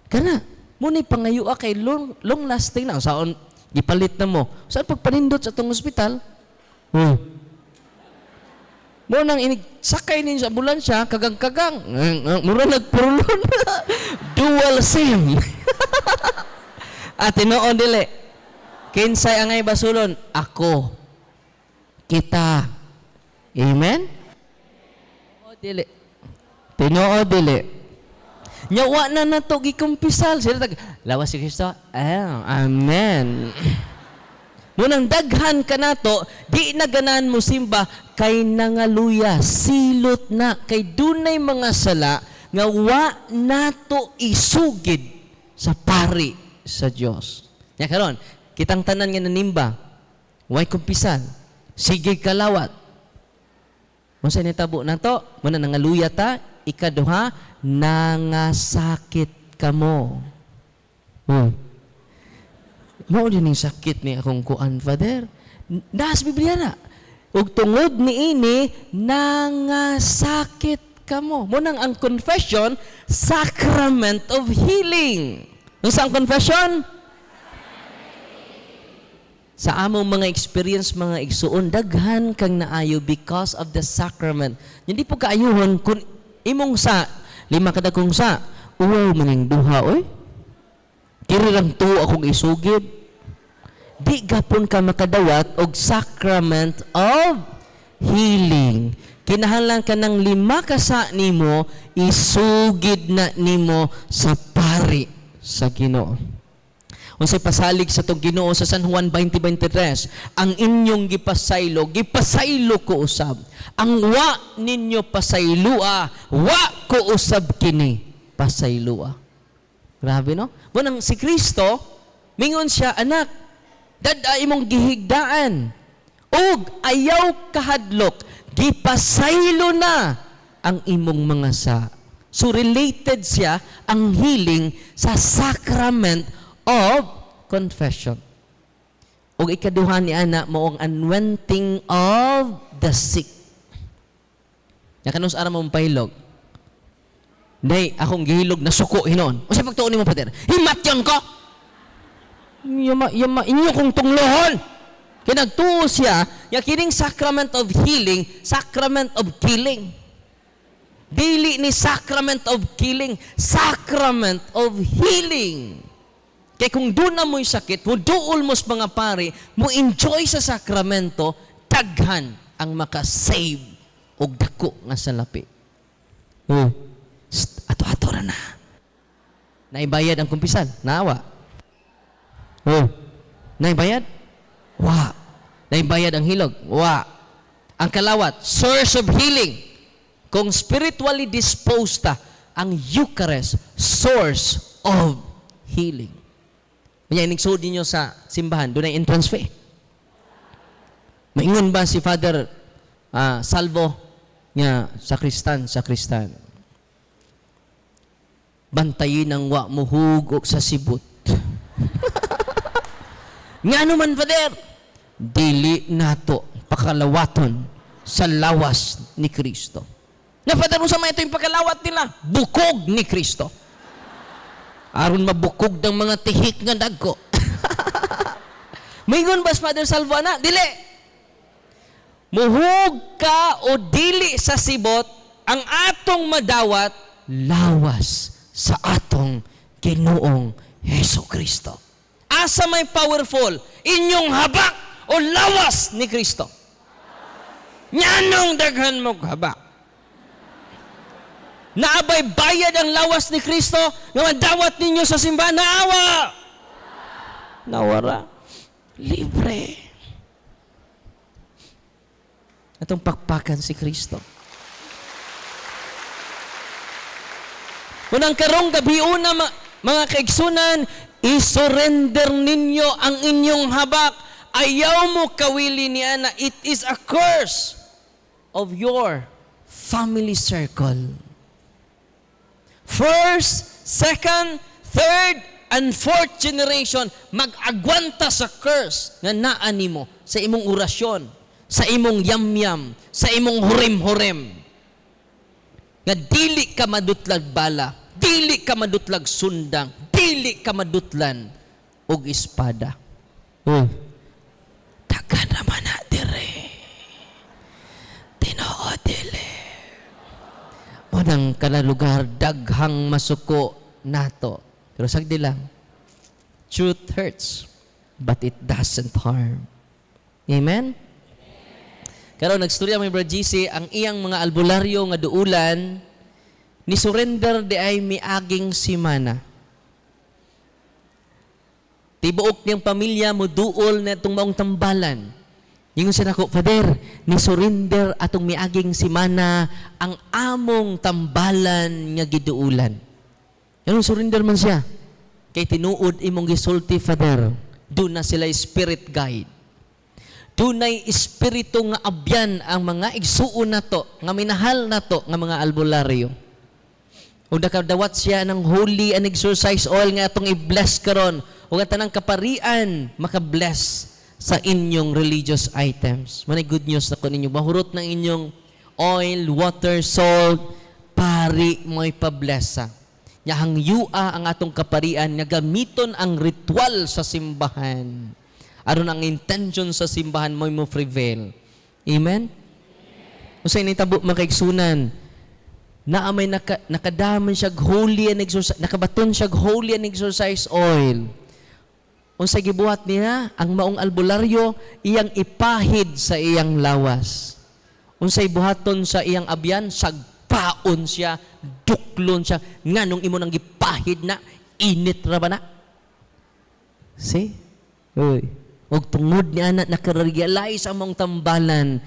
Kana, mo ni pangayua kay long lasting na. Saan, gipalit na mo. Saan pagpanindot sa itong ospital? Mo nang sakay ninyo sa ambulansya, kagang-kagang. Mura nagpurulon. Dual SIM. At tinoon dili. Kinsay angay basulon? Ako. Kita. Amen? O dili. Tinoo dili. Nyawa na nato gikumpisal. Sila lawas si Kristo. Amen. Munang daghan ka nato, di na ganan mo simba, kay nangaluya, silot na, kay dunay mga sala, nga wa nato isugid sa pari sa Dios. Nya karon, kitang tanan nga nanimba, way kumpisal, sige kalawat. Unsa ni tabo nato? Muna nangaluya ta, ikaduha, nangasakit kamo. Mao din yung sakit ni akong kuan, Father. Nas Biblia na. Ug tungod ni ini, nangasakit kamo. Munang ang confession, sacrament of healing. Unsa ang confession? Sa among mga experience, mga igsuon, daghan kang naayo because of the sacrament. Hindi po kaayuhon kung imong sa, 5 kada kong sa, uwaw maning duha, oy. Kiri lang to akong isugid. Di gapon ka makadawat og sacrament of healing. Kinahanglan ka ng 5 kasa nimo, isugid na nimo sa pari sa Ginoo. Unsay pasalig sa tong Ginoo sa San Juan 20:23, ang inyong gipasaylo ko usab. Ang wa ninyo pasaylua, wa ko usab kini pasaylua. Grabe no? Munang si Kristo, mingon siya, anak, dada imong gihigdaan. Og ayaw kahadlok, gipasaylo na ang imong mga sa. So related siya ang healing sa sacrament of confession. Og ikaduha ni ana mo ang anointing of the sick. Ya kanus ara mo pahilog. Nay, akong gihilog na suko hinon. Usa pagtuon nimo pater? Himatyon ko. Yama inyo kong tunglohon. Kinagtuo siya, ya kining sacrament of healing, sacrament of killing. Dili ni sacrament of killing, sacrament of healing. Kaya kung doon na mo'y sakit, mo duol mo's mga pari, mo enjoy sa sakramento, daghan ang makasave og dako nga salapi. Ato-ato ra na. Naibayad ang kumpisal, naawa. Naibayad? Wa. Naibayad ang hilog? Wa. Ang kalawat, source of healing. Kung spiritually disposed ta, ang Eucharist, source of healing. Kaya iningsod ninyo sa simbahan, doon ay entrance fee. Maingon ba si Father Salvo nga sakristan? Bantayin ang wa muhugok sa sibut. Nga naman, Father, dili nato pakalawaton sa lawas ni Kristo. Na, Father, mo sa mga ito yung pakalawat nila, bukog ni Kristo. Aron mabukog ng mga tihik nga dagko. Mayroon ba, Father Salvana? Dili. Muhug ka o dili sa sibot, ang atong madawat, lawas sa atong Ginoong Heso Kristo. Asa may powerful, inyong habak o lawas ni Kristo. Nyanong daghan mo habak. Naabay bayad ang lawas ni Kristo nga madawat ninyo sa simbahan, naawa. nawara. Libre. Atong pakpakan si Kristo. Unang karong gabi una, mga kaigsunan, isurrender ninyo ang inyong habak. Ayaw mo kawili niya na it is a curse of your family circle. First, second, third, and fourth generation, mag-agwanta sa curse nga naan nimo sa imong orasyon, sa imong yam-yam, sa imong hurim-hurim. Nga dili ka madutlag bala, dili ka madutlag sundang, dili ka madutlan og espada. Daga naman na dire. Tinoo dili. Unang kanalugar, daghang masuko nato. Pero sagdi lang, truth hurts, but it doesn't harm. Amen? Karon nagstorya may Brad GC, ang iyang mga albularyo nga duulan, ni surrender di ay miaging simana. Tibuok niyang pamilya mo duol na itong maong tambalan. Yung siya nako, Father, ni surrender atong miaging simana ang among tambalan nga giduulan. Yung surrender man siya. Kay tinuod imong gisulti, Father, doon na sila spirit guide. Dunay espiritu nga abyan ang mga igsuon nato, nga minahal nato nga mga albularyo. Ug nakadawat siya ng holy and exercise oil nga atong i-bless karon, ug ang tanang kaparian maka-bless sa inyong religious items. Manay good news na ko ninyo, mahurot ng inyong oil, water, salt, pari mo'y pablessa. Yahang yua ang atong kaparian nga gamiton ang ritual sa simbahan. Aron ang intention sa simbahan mo'y mo prevail. Amen? Usay ni tabo makaigsunan, na may nakadaman siya holy and exercise, nakabaton siya holy and exercise oil. Unsay gibuhat niya, ang maong albularyo, iyang ipahid sa iyang lawas. Unsay buhaton sa iyang abyan, sagpaon siya, duklon siya, nganong imo nang gipahid na, init ra ba na? See? Uy. Og tungod niya na nakarealize ang mong tambalan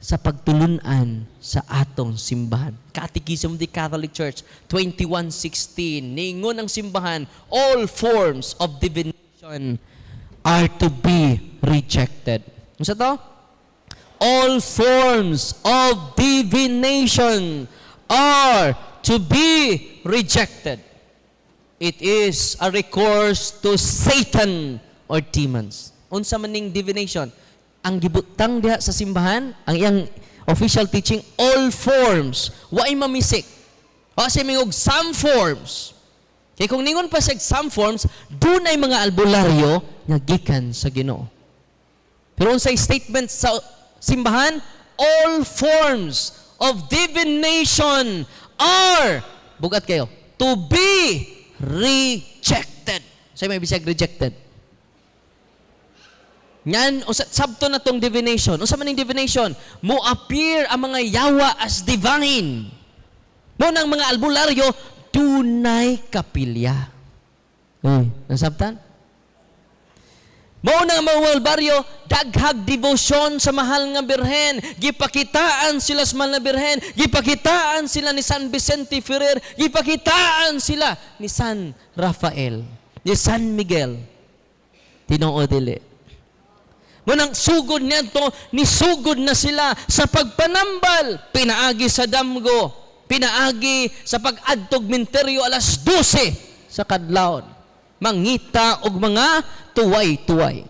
sa pagtulunan sa atong simbahan. Catechism of the Catholic Church 21:16. Ningon ang simbahan, all forms of divination are to be rejected. Ano sa to? All forms of divination are to be rejected. It is a recourse to Satan or demons. Unsa man ning divination? Ang gibutang diha sa simbahan, ang iyang official teaching, all forms, waay mamisik. O siya mingog some forms. Kaya kung ningon pa siya some forms, doon ay mga albularyo nga gikan sa Ginoo. Pero unsay statement sa simbahan, all forms of divination are, bugat kayo, to be rejected. Sa'yo may bisag rejected. Yan, sabto na tong divination. Unsa man ning divination? Mo appear ang mga yawa as divine. Mo nang mga albularyo, tunay kapilya. Nasabtan? Mo nang mga albularyo, daghag devotion sa mahal nga birhen. Gipakitaan sila sa mahal nga birhen. Gipakitaan sila ni San Vicente Ferrer. Gipakitaan sila ni San Rafael. Ni San Miguel. Tinoo dili. Munang sugod niya to, nisugod na sila sa pagpanambal. Pinaagi sa damgo, pinaagi sa pag-adtog minteryo alas 12 sa kadlawon. Mangita og mga tuway-tuway.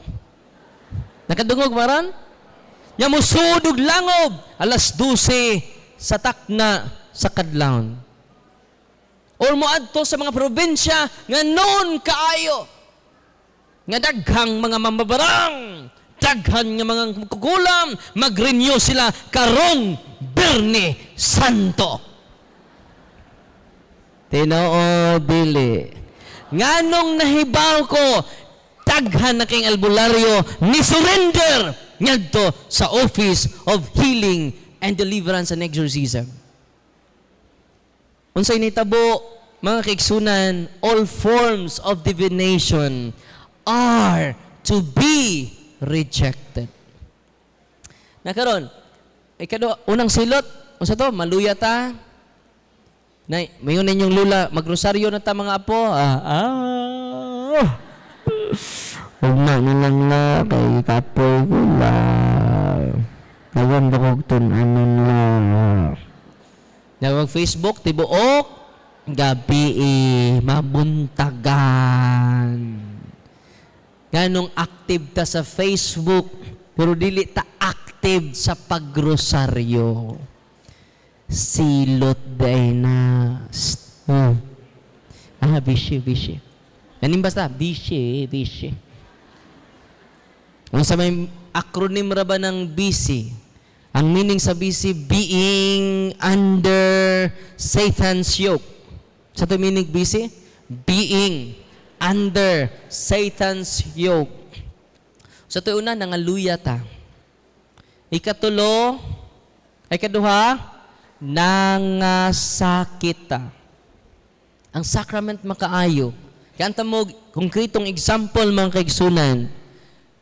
Nakadungog maran? Nya mo sudog langob alas 12 sa takna sa kadlawon. Or mo adto sa mga probinsya nga noon kaayo. Nga daghang mga mambabarang, daghan nga mga kukulam, mag-renew sila karong Berni Santo. Tinoo dili. Nganong nahibaw ko, daghan na king albularyo ni surrender ngadto sa Office of Healing and Deliverance and Exorcism. Unsay nitabo, mga kaigsunan, all forms of divination are to be rejected. Nakaron, unang silot, unsa to? Maluya ta. Mayon ninyong lula, magrosaryo na ta mga apo. Huwag na nilang la, kay kapoy ko la. Kawan ba kong tunanan la. Nagawag Facebook, tibuok, gabi mabuntagan. Ganong active ta sa Facebook, pero dili ta active sa pagrosaryo. Silot day na. Bishi. Ganin basta, bishi. Ang sa may acronym ra ba ng BC? Ang meaning sa BC, being under Satan's yoke. Sa to meaning BC? Being under Satan's yoke. Sa to una, nangaluya ta. Ikatulo, ay kaduha, nangasakit ta. Ang sacrament makaayo. Kanta mo, konkretong example mga kaigsunan.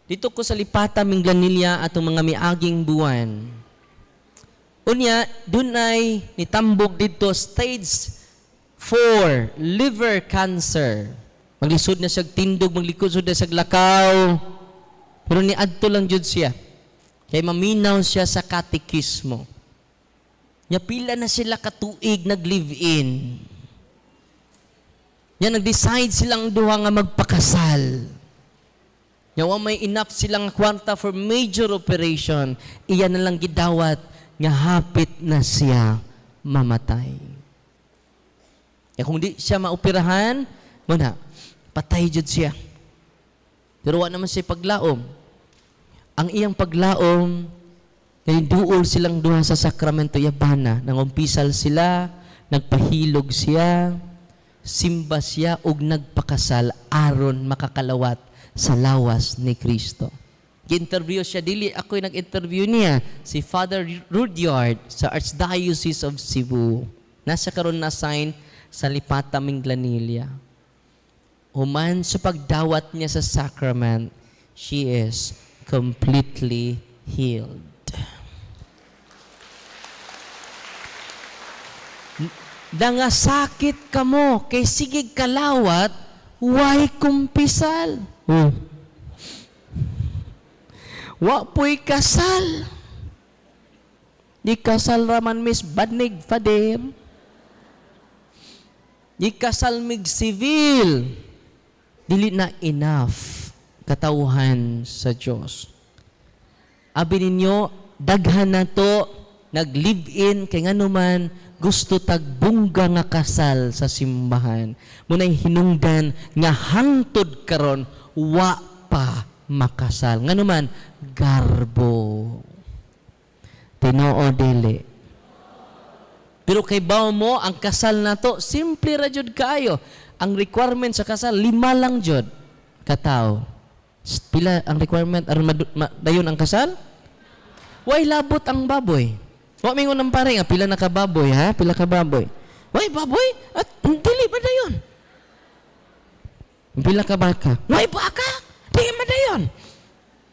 Dito ko sa Lipata, Minglanilla atong mga miaging buwan. Unya, dunay nitambog dito stage 4, liver cancer. Maglisod na siya tindog, maglikod na siya lakaw. Pero niadto lang jud siya. Kaya maminaw siya sa katekismo. Nya pila na sila katuig nag-live-in. Nya nag-decide silang duha nga magpakasal. Nya wa may enough silang kwarta for major operation. Iya na lang gidawat nga hapit na siya mamatay. Kaya kung di siya maoperahan, muna, patay jud siya. Pero wa naman siya paglaom. Ang iyang paglaom, kaya duol silang duha sa sakramento yabana. Nangumpisal sila, nagpahilog siya, simba siya, ug nagpakasal aron makakalawat sa lawas ni Kristo. Gi-interview siya, dili ako'y nag-interview niya, si Father Rudyard sa Archdiocese of Cebu. Nasa karon na sign sa Lipata, Minglanilla. Human sa pagdawat niya sa sacrament, she is completely healed. Dangasakit ka mo, kay sigig kalawat, way kumpisal. Wa po'y kasal. Di kasal raman mis badnig fader. Di kasal mig civil. Dili na enough katauhan sa Diyos. Abi ninyo, daghan na to, nag-live-in, kay nga naman, gusto tagbungga nga kasal sa simbahan. Muna'y hinungdan nga hangtod karon wa pa makasal. Nga naman, garbo. Tinoo dili. Pero kay bawo mo, ang kasal na to, simple ra jud kaayo. Ang requirement sa kasal, 5 lang jud katao. Pila ang requirement aron dayon ang kasal? Way labot ang baboy. Wa mingon ng pare nga pila na ka baboy ha? Pila ka baboy? Way baboy? At dili ba dayon? Pila ka baka? Way baka? Dili ba dayon?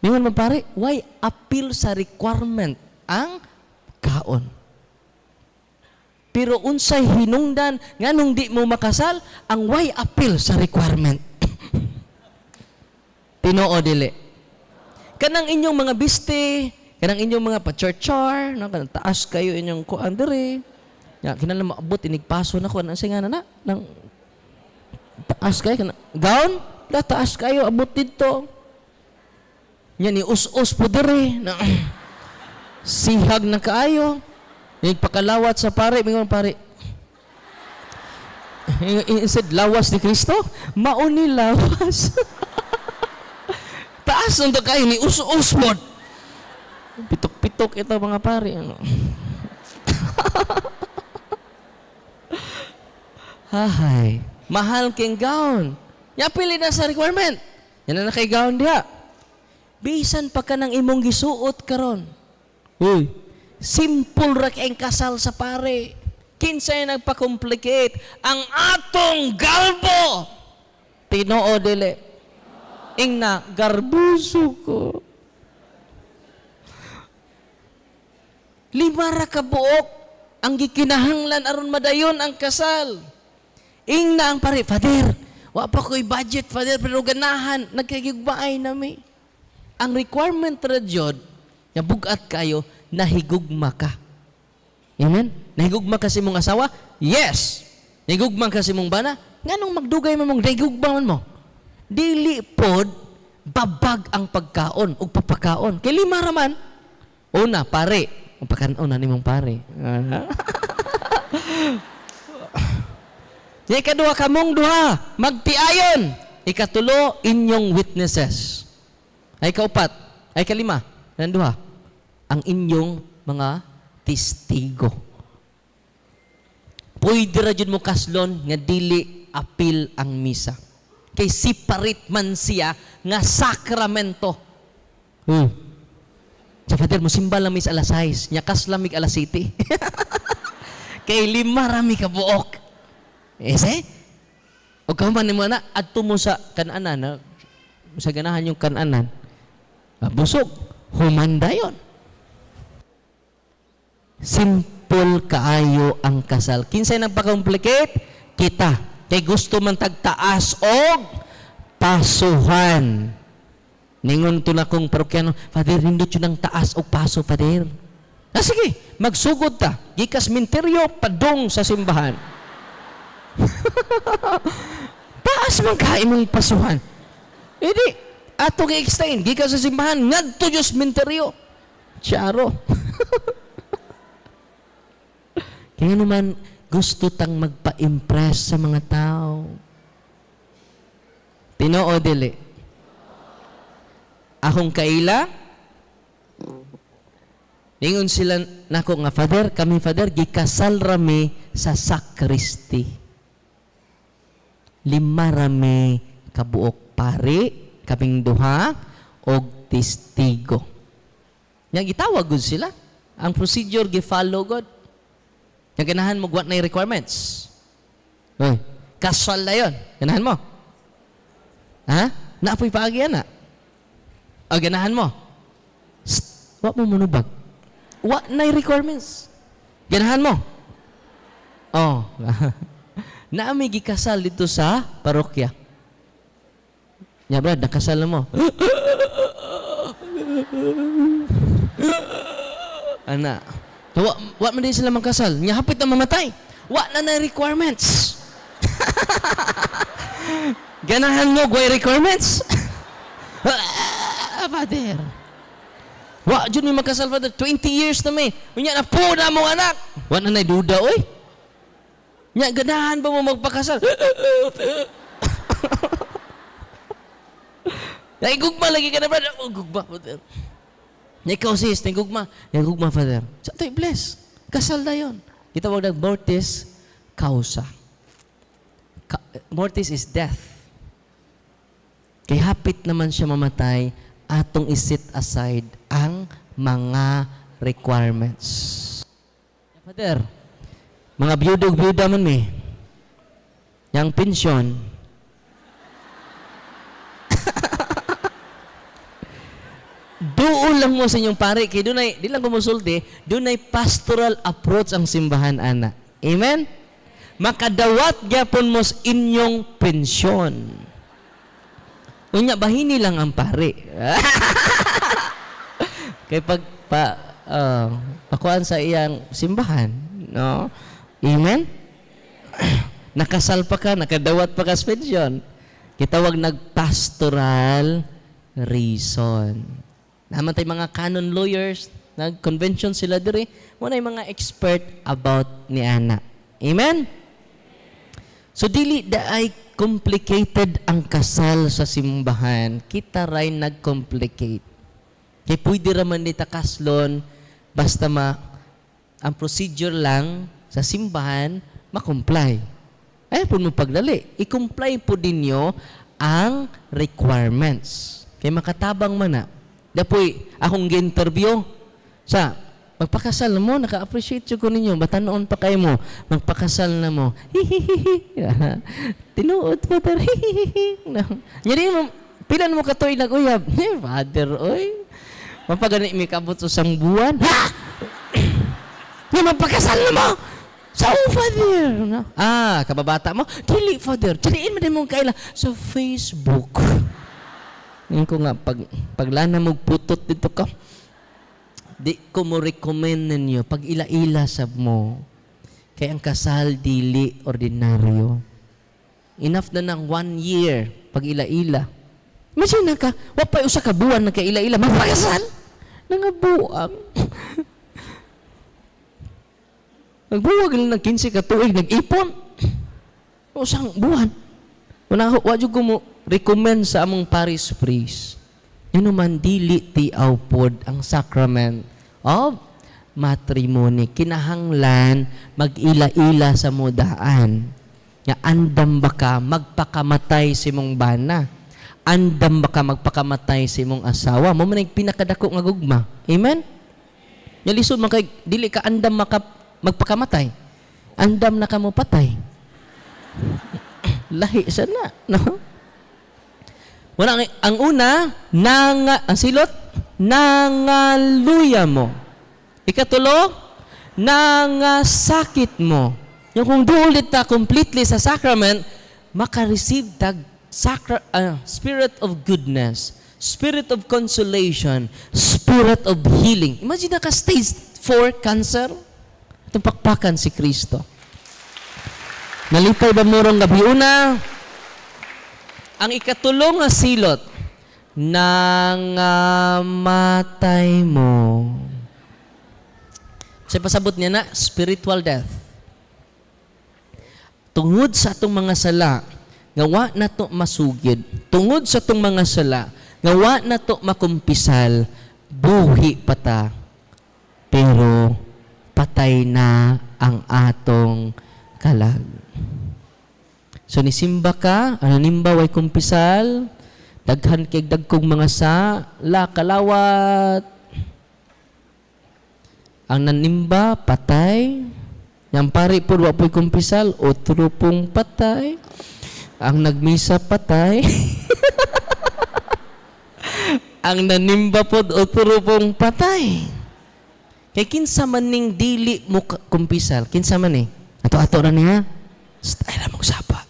Mingon man pare, way appeal sa requirement ang kaon. Pero unsay hinungdan nganong di mo makasal, ang way appeal sa requirement. Tinoo dili. Kanang inyong mga biste, kanang inyong mga pa-char-char, no, kanang taas kayo inyong kuan diri. Ya, kinahanglan maabot inigpaso na ko nang singa na nang taas kayo kanang gown, da taas kayo abot dito. Nya ni us-us po diri na sihag na kaayo. Pakalawat sa pare, mingon pare. Instead, lawas ni Kristo, mauni lawas. Taas nung kayo ni us-us mo. Pitok-pitok ito mga pare. Ano? Hahay. Mahal king gown. Yapili na sa requirement. Yan na kay gown diha. Bisan pa ka ng imong gisuot karon. Uy. Simple ra kay kasal sa pare. Kinsay nagpa-complicate ang atong galbo. Tinoo dili. Ingna, garbuso ko. 5 ra ka buok ang gikinahanglan aron madayon ang kasal. Ingna ang pare, Father, wa pa ko'y budget, Father, pero ganahan, nagkagigbaay nami. Ang requirement ra jud, nga bugat kayo, nahigugma ka. Amen? Nahigugma ka si mong asawa? Yes! Nahigugma ka si mong bana? Nganong magdugay mo mong nahigugma man mo? Dili pod, babag ang pagkaon o papakaon. Kay 5 raman. Una, pare. Ang pagkaon na ni mong pare. Ikaduha kamong duha, magtiayon. Ikatulo, inyong witnesses. Ay kaupat, ay kalima, ng duha, ang inyong mga testigo. Pwede ra jud mo kaslon nga dili apil ang misa. Kay separate man siya nga sakramento. Sa Father, musimba lang mis alas 6, nyakas lamig alas 7. Kay 5 rami ka buok. Ese? O kaman ni mo na, adto mo sa kananan, sa ganahan yung kananan, busog, humanda yun. Simple kaayo ang kasal. Kinsay nagpa-complicate? Kita. Kay gusto man tagtaas og pasuhan. Ningon to na kong parokyano, Father, hindi yun ang taas o paso, Father. Sige, magsugod ta. Gikas minteryo, padong sa simbahan. Taas man kain mong pasuhan. Hindi, ato i-extend. Gikas sa simbahan, ngadto Diyos minteryo. Charo. Kaya naman, gusto tang magpa-impress sa mga tao. Tinoo dili. Akong kaila, ningon sila nako nga, Father, kami Father, gikasal rami sa sakristi. 5 rami kabuok pare, kaming duha, og testigo. Yang gitawag gud sila. Ang procedure gi-follow God. Yang ganahan mo what na requirements. Oy, kasal na yun. Ganahan mo. Ha? Naapoy paagi na. O ganahan mo. Wa mo manubag. Wa na requirements. Ganahan mo. Oh. Naami gikasal dito sa parokya. Nya brad, nakasal na mo. Ana. Wa man din sila magkasal. Nya hapit na mamatay. Wa na requirements. Ganahan mo gwa requirements? Father. Wa jud mi magkasal, Father. 20 years na may. Unya na po na mo anak. Wa na nay duda oy. Nya ganahan ba mo magpakasal? Naigugma lagi ka na, brother. Oh, gugma, Father. Ikaw sis, naigugma. Naigugma, Father. Sa tayo bless. Kasal na yun. Kita wag nag mortis causa. Mortis is death. Kaya hapit naman siya mamatay, atong isit aside ang mga requirements. Father, mga biyudog-biyuda man mi, yang pensyon, doon lang mo sa inyong pare, kaya doon ay, di lang kumusulti, doon ay pastoral approach ang simbahan, ana. Amen? Makadawat gyapon mo sa inyong pensyon. Unya, bahini lang ang pare. Kaya pakuan sa iyang simbahan. No? Amen? Nakasal pa ka, nakadawat pa ka sa pensyon. Kita wag nagpastoral reason. Naman tayo mga canon lawyers, nag-convention sila diri, muna yung mga expert about ni Ana. Amen? So, dili daay complicated ang kasal sa simbahan. Kita ray nag-complicate. Kaya pwede raman nita kaslon, basta ang procedure lang sa simbahan, ma-comply. Ay, po mo pagdali. I-comply po din nyo ang requirements. Kaya makatabang man na. Dapoy, akong gi-interview sa magpakasal na mo, naka-appreciate ko ninyo, batanoon pa kayo mo, magpakasal na mo, hihihihi, tinuod pa tar, hihihihi. Hindi mo, Pilan mo katuig nag-uyab? Father, oy. Mapagani mi kabot usang buwan. Ha! Nga magpakasal na mo! Sa Father! No? Kababata mo? Dili, Father. Diliin mo din mong kaila sa Facebook. Yung ko nga, paglana mo putot dito ka, di ko mo recommend ninyo, pag ila-ila sab mo, kaya ang kasal dili ordinaryo. Enough na ng 1 year, pag ila-ila. Imagine na ka, wapay usa ka buwan na kaila-ila, magpakasal! Nangabuang. Nagbuwag lang ng 15 ka tuig, nag-ipon. Usang buwan. Wadyo ko mo recommend sa among parish priest. Yun naman, dili tiaw pod ang sacrament of matrimony. Kinahanglan, mag-ila-ila sa mudaan. Nga andam ba ka magpakamatay si mong bana? Andam ba ka magpakamatay si mong asawa? Mo man pinakadako nga gugma. Amen? Nga lisod man kay dili ka andam magpakamatay. Andam na ka mo patay. Lahi sana, no? Wala ang una, ang silot, nangaluya mo. Ikatulo, nangasakit mo. Yung kung duulit ta completely sa sacrament, maka-receive tag spirit of goodness, spirit of consolation, spirit of healing. Imagine na ka stage 4 cancer. Itong pakpakan si Kristo. Nalipay ba murong gabi una? Ang ikatulong nga silot, nangamatay mo. Sa pasabot niya na, spiritual death. Tungod sa atong mga sala, ngawa na to masugid. Tungod sa atong mga sala, ngawa na to makumpisal, buhi pata. Pero patay na ang atong kalag. So nisimba ka, nimba way kumpisal, daghan kay dagkong mga kalawat. Ang nanimba, patay. Yang pari po, wapoy kumpisal, otro pong patay. Ang nagmisa, patay. Ang nanimba po, otro pong patay. Kay kinsa man ning dili mo kumpisal, kinsa man ato-ato na niya, style mo sapa.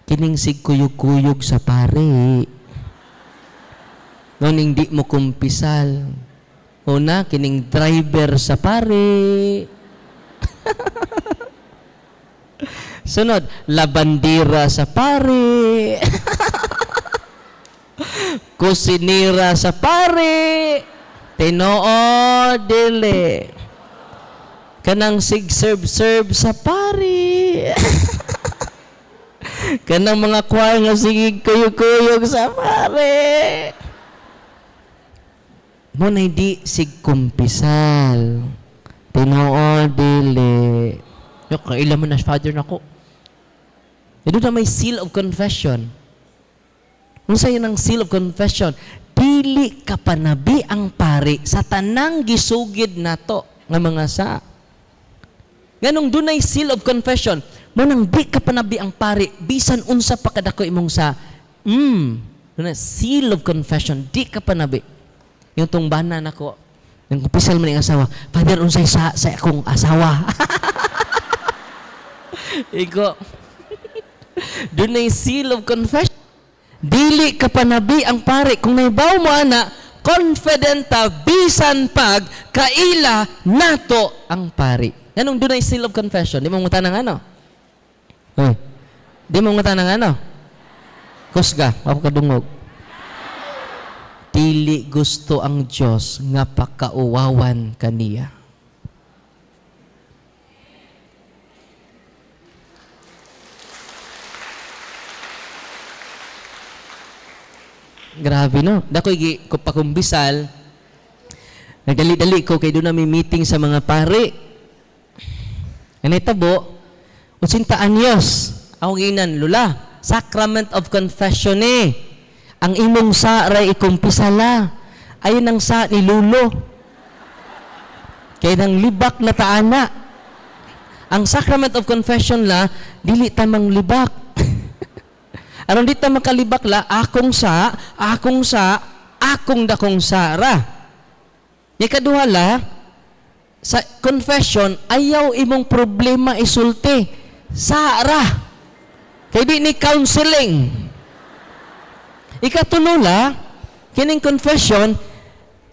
Kining sig kuyog-kuyog sa pare. Noning di mo kumpisal. Una, kining driver sa pare. Sunod, labandira sa pare. Kusinira sa pare. Tinoo dili. Kanang sig serve sa pare. Kanang mga choir nga sige kuyog-kuyog sa pare. Mo na di sig kumpisal. Tinoo dili. Yo kaila man na father nako. Ito na may seal of confession. Unsa yun ang seal of confession? Dili ka panabi ang pari sa tanang gisugid nato nga mga sa. Nganong dunay seal of confession, mo nang di ka panabi ang pari bisan unsa pa kadako imong sa. Dunay seal of confession, di ka panabi. Yung tong bana nako, yung kumpisal man ang asawa, Father, unsay sa akong asawa. Iko. Dunay seal of confession. Dili ka panabi ang pare. Kung naibaw mo ana, confident ta bisan pag kaila nato ang pare. Anong dunay seal of confession? Di mo ngutanang ano? Di mo ngutanang ano? Kusga, ako kadungog. Dili gusto ang Dios nga pakauwawan kaniya. Grabe no. Dakoy ko pakumbisal. Nagdali-dali ko kay doon na may meeting sa mga pare. Anay tabo, 80 anyos. Ako ginan, lula. Sacrament of confession Ang imong sa ray ikumpisala. Ayun ang sa ni Lulo. Kaya nang libak na taana. Ang sacrament of confession la, dili tamang libak. Aron di ta makalibakla, akong dakong sara. Ni kaduhala, sa confession, ayaw imong problema isulti. Sara. Kay di ni counseling. Ikatulula, kining confession,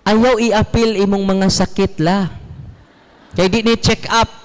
ayaw i-appeal imong mga sakit la. Kay di ni check up.